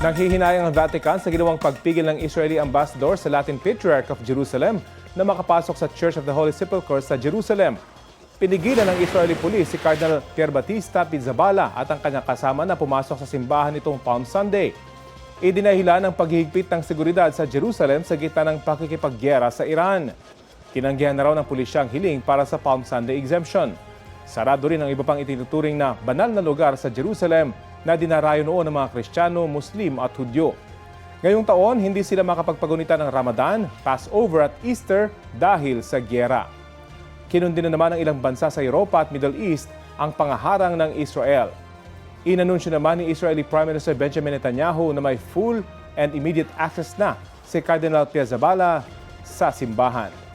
Nanghihinayang ang Vatican sa ginawang pagpigil ng Israeli ambassador sa Latin Patriarch of Jerusalem na makapasok sa Church of the Holy Sepulchre sa Jerusalem. Pinigilan ng Israeli Police si Cardinal Pierbattista Pizzaballa at ang kanyang kasama na pumasok sa simbahan nitong Palm Sunday. Idinahila ng paghihigpit ng seguridad sa Jerusalem sa gitna ng pakikipaggiyera sa Iran. Tinanggihan na raw ng pulisya ang hiling para sa Palm Sunday exemption. Sarado rin ang iba pang itinuturing na banal na lugar sa Jerusalem na dinarayo noon ng mga Kristiyano, Muslim at Hudyo. Ngayong taon, hindi sila makapagpagunita ng Ramadan, Passover at Easter dahil sa giyera. Kinundin na naman ng ilang bansa sa Europa at Middle East ang pangaharang ng Israel. Inanunsyo naman ni Israeli Prime Minister Benjamin Netanyahu na may full and immediate access na si Cardinal Pizzaballa sa simbahan.